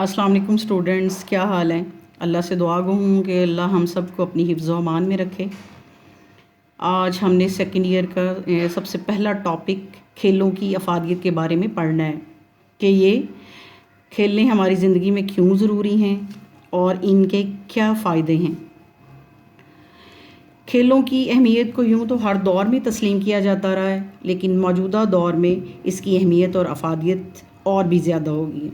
السلام علیکم اسٹوڈنٹس، کیا حال ہیں؟ اللہ سے دعا گو ہوں کہ اللہ ہم سب کو اپنی حفظ و امان میں رکھے۔ آج ہم نے سیکنڈ ایئر کا سب سے پہلا ٹاپک کھیلوں کی افادیت کے بارے میں پڑھنا ہے کہ یہ کھیلنے ہماری زندگی میں کیوں ضروری ہیں اور ان کے کیا فائدے ہیں۔ کھیلوں کی اہمیت کو یوں تو ہر دور میں تسلیم کیا جاتا رہا ہے، لیکن موجودہ دور میں اس کی اہمیت اور افادیت اور بھی زیادہ ہوگی۔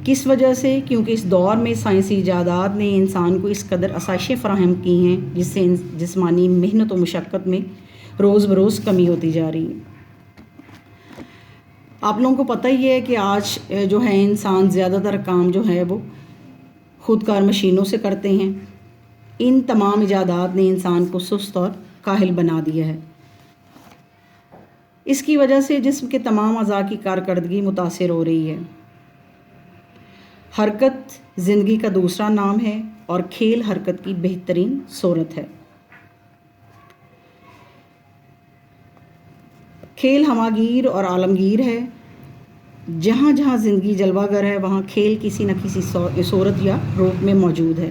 کس وجہ سے؟ کیونکہ اس دور میں سائنسی ایجادات نے انسان کو اس قدر آسائشیں فراہم کی ہیں جس سے جسمانی محنت و مشقت میں روز بروز کمی ہوتی جا رہی ہے۔ آپ لوگوں کو پتہ ہی ہے کہ آج جو ہے انسان زیادہ تر کام جو ہے وہ خود کار مشینوں سے کرتے ہیں۔ ان تمام ایجادات نے انسان کو سست اور کاہل بنا دیا ہے۔ اس کی وجہ سے جسم کے تمام اعضاء کی کارکردگی متاثر ہو رہی ہے۔ حرکت زندگی کا دوسرا نام ہے اور کھیل حرکت کی بہترین صورت ہے۔ کھیل ہماگیر اور عالمگیر ہے۔ جہاں جہاں زندگی جلوہ گر ہے وہاں کھیل کسی نہ کسی صورت یا روپ میں موجود ہے۔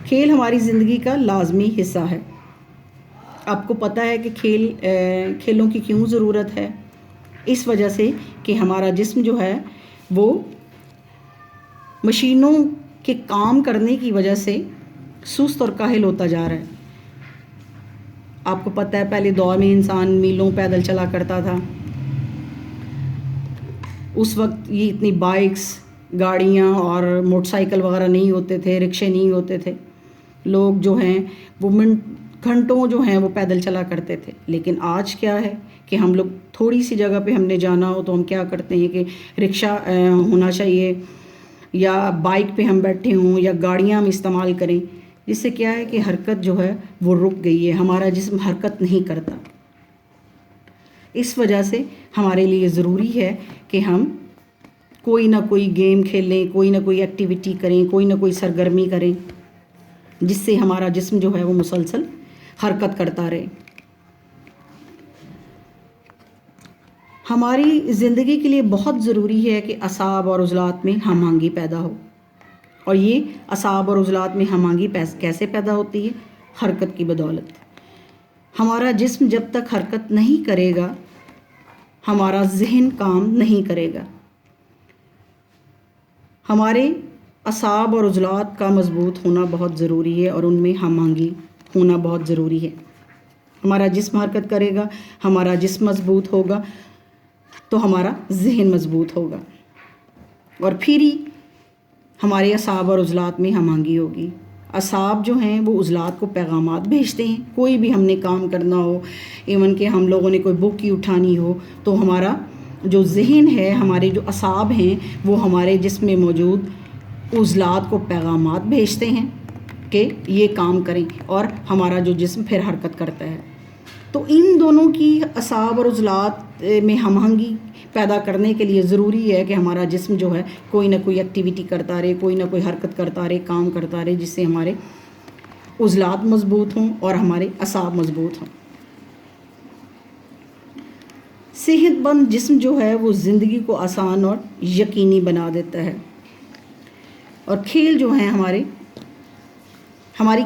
کھیل ہماری زندگی کا لازمی حصہ ہے۔ آپ کو پتہ ہے کہ کھیلوں کی کیوں ضرورت ہے؟ اس وجہ سے کہ ہمارا جسم جو ہے وہ مشینوں کے کام کرنے کی وجہ سے سست اور کاہل ہوتا جا رہا ہے۔ آپ کو پتہ ہے پہلے دور میں انسان میلوں پیدل چلا کرتا تھا۔ اس وقت یہ اتنی بائکس، گاڑیاں اور موٹر سائیکل وغیرہ نہیں ہوتے تھے، رکشے نہیں ہوتے تھے۔ لوگ جو ہیں وہ گھنٹوں جو ہیں وہ پیدل چلا کرتے تھے۔ لیکن آج کیا ہے کہ ہم لوگ تھوڑی سی جگہ پہ ہم نے جانا ہو تو ہم کیا کرتے ہیں کہ رکشہ ہونا چاہیے یا بائک پہ ہم بیٹھے ہوں یا گاڑیاں ہم استعمال کریں، جس سے کیا ہے کہ حرکت جو ہے وہ رک گئی ہے، ہمارا جسم حرکت نہیں کرتا۔ اس وجہ سے ہمارے لیے ضروری ہے کہ ہم کوئی نہ کوئی گیم کھیلیں، کوئی نہ کوئی ایکٹیویٹی کریں، کوئی نہ کوئی سرگرمی کریں جس سے ہمارا جسم جو ہے وہ مسلسل حرکت کرتا رہے۔ ہماری زندگی کے لیے بہت ضروری ہے کہ اعصاب اور عضلات میں ہم آہنگی پیدا ہو، اور یہ اعصاب اور عضلات میں ہم آہنگی کیسے پیدا ہوتی ہے؟ حرکت کی بدولت۔ ہمارا جسم جب تک حرکت نہیں کرے گا ہمارا ذہن کام نہیں کرے گا۔ ہمارے اعصاب اور عضلات کا مضبوط ہونا بہت ضروری ہے اور ان میں ہم آہنگی ہونا بہت ضروری ہے۔ ہمارا جسم حرکت کرے گا، ہمارا جسم مضبوط ہوگا تو ہمارا ذہن مضبوط ہوگا، اور پھر ہی ہمارے اعصاب اور عضلات میں ہم آہنگی ہوگی۔ اعصاب جو ہیں وہ عضلات کو پیغامات بھیجتے ہیں۔ کوئی بھی ہم نے کام کرنا ہو، ایون کہ ہم لوگوں نے کوئی بک ہی اٹھانی ہو، تو ہمارا جو ذہن ہے، ہمارے جو اعصاب ہیں وہ ہمارے جسم میں موجود عضلات کو پیغامات بھیجتے ہیں کہ یہ کام کریں، اور ہمارا جو جسم پھر حرکت کرتا ہے۔ تو ان دونوں کی اعصاب اور عضلات میں ہم آہنگی پیدا کرنے کے لیے ضروری ہے کہ ہمارا جسم جو ہے کوئی نہ کوئی ایکٹیویٹی کرتا رہے، کوئی نہ کوئی حرکت کرتا رہے، کام کرتا رہے، جس سے ہمارے عضلات مضبوط ہوں اور ہمارے اعصاب مضبوط ہوں۔ صحت مند جسم جو ہے وہ زندگی کو آسان اور یقینی بنا دیتا ہے، اور کھیل جو ہیں ہماری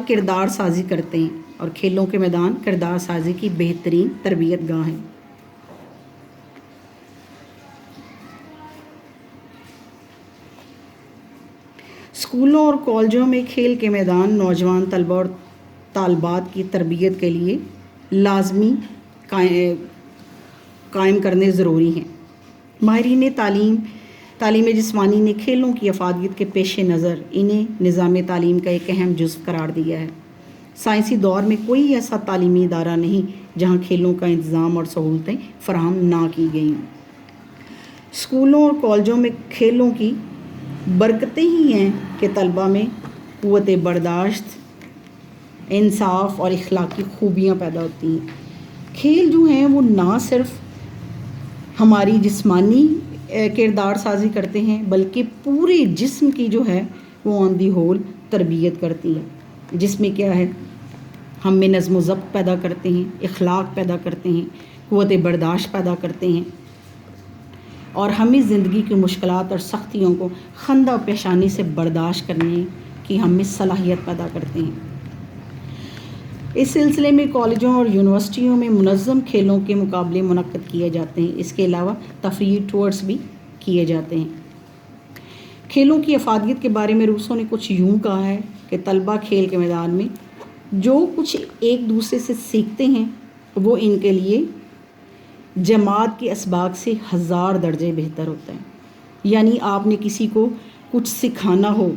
کردار سازی کرتے ہیں، اور کھیلوں کے میدان کردار سازی کی بہترین تربیت گاہ ہیں۔ اسکولوں اور کالجوں میں کھیل کے میدان نوجوان طلبہ اور طالبات کی تربیت کے لیے لازمی قائم کرنے ضروری ہیں۔ ماہرین تعلیم جسمانی نے کھیلوں کی افادیت کے پیش نظر انہیں نظام تعلیم کا ایک اہم جزو قرار دیا ہے۔ سائنسی دور میں کوئی ایسا تعلیمی ادارہ نہیں جہاں کھیلوں کا انتظام اور سہولتیں فراہم نہ کی گئی ہوں۔ اسکولوں اور کالجوں میں کھیلوں کی برکتیں ہی ہیں کہ طلبہ میں قوت برداشت، انصاف اور اخلاقی خوبیاں پیدا ہوتی ہیں۔ کھیل جو ہیں وہ نہ صرف ہماری جسمانی کردار سازی کرتے ہیں بلکہ پورے جسم کی جو ہے وہ آن دی ہول تربیت کرتی ہیں، جس میں کیا ہے ہم میں نظم و ضبط پیدا کرتے ہیں، اخلاق پیدا کرتے ہیں، قوت برداشت پیدا کرتے ہیں، اور ہمیں زندگی کی مشکلات اور سختیوں کو خندہ پیشانی سے برداشت کرنے کی ہم میں صلاحیت پیدا کرتے ہیں۔ اس سلسلے میں کالجوں اور یونیورسٹیوں میں منظم کھیلوں کے مقابلے منعقد کیے جاتے ہیں۔ اس کے علاوہ تفریحی ٹورس بھی کیے جاتے ہیں۔ کھیلوں کی افادیت کے بارے میں روسوں نے کچھ یوں کہا ہے کہ طلبہ کھیل کے میدان میں جو کچھ ایک دوسرے سے سیکھتے ہیں وہ ان کے لیے جماعت کے اسباق سے 1000 درجے بہتر ہوتا ہے۔ یعنی آپ نے کسی کو کچھ سکھانا ہو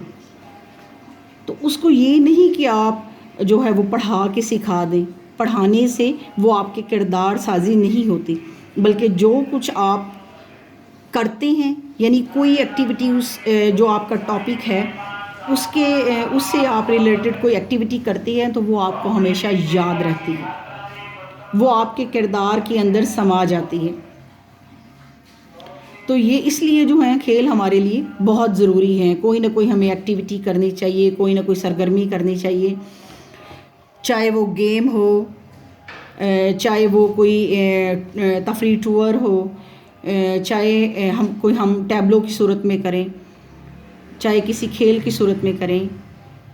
تو اس کو یہ نہیں کہ آپ جو ہے وہ پڑھا کے سکھا دیں، پڑھانے سے وہ آپ کے کردار سازی نہیں ہوتی، بلکہ جو کچھ آپ کرتے ہیں، یعنی کوئی ایکٹیویٹی جو آپ کا ٹاپک ہے اس سے آپ ریلیٹڈ کوئی ایکٹیویٹی کرتے ہیں تو وہ آپ کو ہمیشہ یاد رہتی ہے، وہ آپ کے کردار کے اندر سما جاتی ہے۔ تو یہ اس لیے جو ہیں کھیل ہمارے لیے بہت ضروری ہیں۔ کوئی نہ کوئی ہمیں ایکٹیویٹی کرنی چاہیے، کوئی نہ کوئی سرگرمی کرنی چاہیے، چاہے وہ گیم ہو، چاہے وہ کوئی تفریح ٹور ہو، چاہے ہم ٹیبلو کی صورت میں کریں، چاہے کسی کھیل کی صورت میں کریں،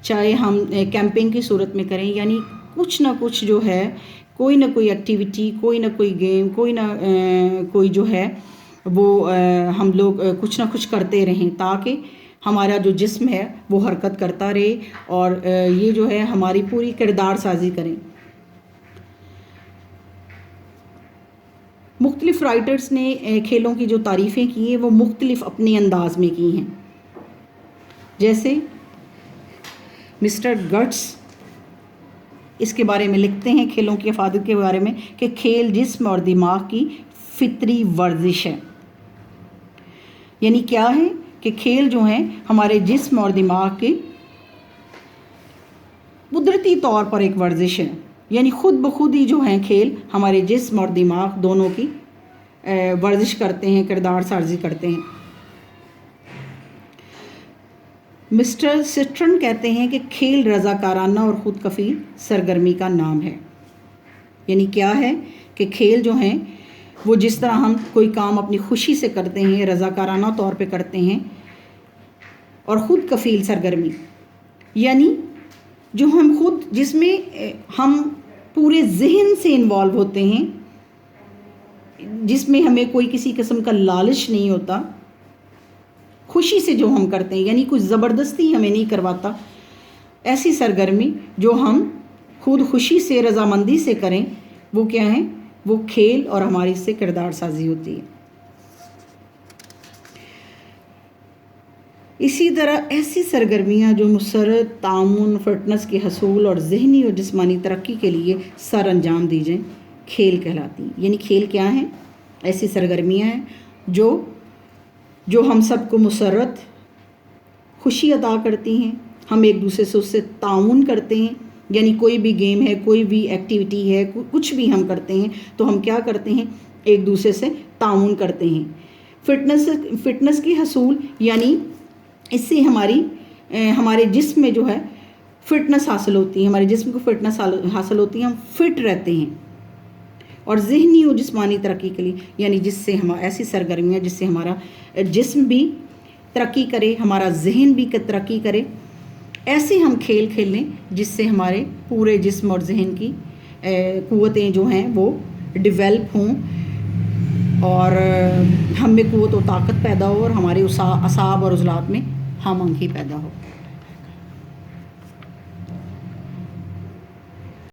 چاہے ہم کیمپنگ کی صورت میں کریں، یعنی کچھ نہ کچھ جو ہے، کوئی نہ کوئی ایکٹیویٹی، کوئی نہ کوئی گیم، کوئی نہ کوئی جو ہے وہ ہم لوگ کچھ نہ کچھ کرتے رہیں تاکہ ہمارا جو جسم ہے وہ حرکت کرتا رہے اور یہ جو ہے ہماری پوری کردار سازی کریں۔ مختلف رائٹرز نے کھیلوں کی جو تعریفیں کی ہیں وہ مختلف اپنے انداز میں کی ہیں، جیسے مسٹر گٹس اس کے بارے میں لکھتے ہیں کھیلوں کی افادیت کے بارے میں کہ کھیل جسم اور دماغ کی فطری ورزش ہے۔ یعنی کیا ہے کہ کھیل جو ہیں ہمارے جسم اور دماغ کی قدرتی طور پر ایک ورزش ہے، یعنی خود بخود ہی جو ہیں کھیل ہمارے جسم اور دماغ دونوں کی ورزش کرتے ہیں، کردار سازی کرتے ہیں۔ مسٹر سٹرن کہتے ہیں کہ کھیل رضاکارانہ اور خود کفیل سرگرمی کا نام ہے۔ یعنی کیا ہے کہ کھیل جو ہیں وہ جس طرح ہم کوئی کام اپنی خوشی سے کرتے ہیں، رضاکارانہ طور پہ کرتے ہیں، اور خود کفیل سرگرمی یعنی جو ہم خود جس میں ہم پورے ذہن سے انوالو ہوتے ہیں، جس میں ہمیں کوئی کسی قسم کا لالچ نہیں ہوتا، خوشی سے جو ہم کرتے ہیں، یعنی کوئی زبردستی ہمیں نہیں کرواتا، ایسی سرگرمی جو ہم خود خوشی سے رضامندی سے کریں، وہ کیا ہیں؟ وہ کھیل اور ہماری اس سے کردار سازی ہوتی ہے۔ اسی طرح ایسی سرگرمیاں جو مسرت تعاون، فٹنس کے حصول اور ذہنی اور جسمانی ترقی کے لیے سر انجام دی جائیں، کھیل کہلاتی ہیں۔ یعنی کھیل کیا ہیں؟ ایسی سرگرمیاں ہیں جو ہم سب کو مسرت، خوشی عطا کرتی ہیں، ہم ایک دوسرے سے اس سے تعاون کرتے ہیں، یعنی کوئی بھی گیم ہے، کوئی بھی ایکٹیویٹی ہے، کچھ بھی ہم کرتے ہیں تو ہم کیا کرتے ہیں؟ ایک دوسرے سے تعاون کرتے ہیں۔ فٹنس کی حصول یعنی اس سے ہمارے جسم میں جو ہے فٹنس حاصل ہوتی ہے، ہمارے جسم کو فٹنس حاصل ہوتی ہے، ہم فٹ رہتے ہیں۔ اور ذہنی و جسمانی ترقی کے لیے یعنی جس سے ایسی سرگرمیاں جس سے ہمارا جسم بھی ترقی کرے، ہمارا ذہن بھی ترقی کرے، ایسے ہم کھیل کھیلیں جس سے ہمارے پورے جسم اور ذہن کی قوتیں جو ہیں وہ ڈیولپ ہوں اور ہم میں قوت و طاقت پیدا ہو اور ہمارے اعصاب اور عضلات میں ہم آہنگی پیدا ہو۔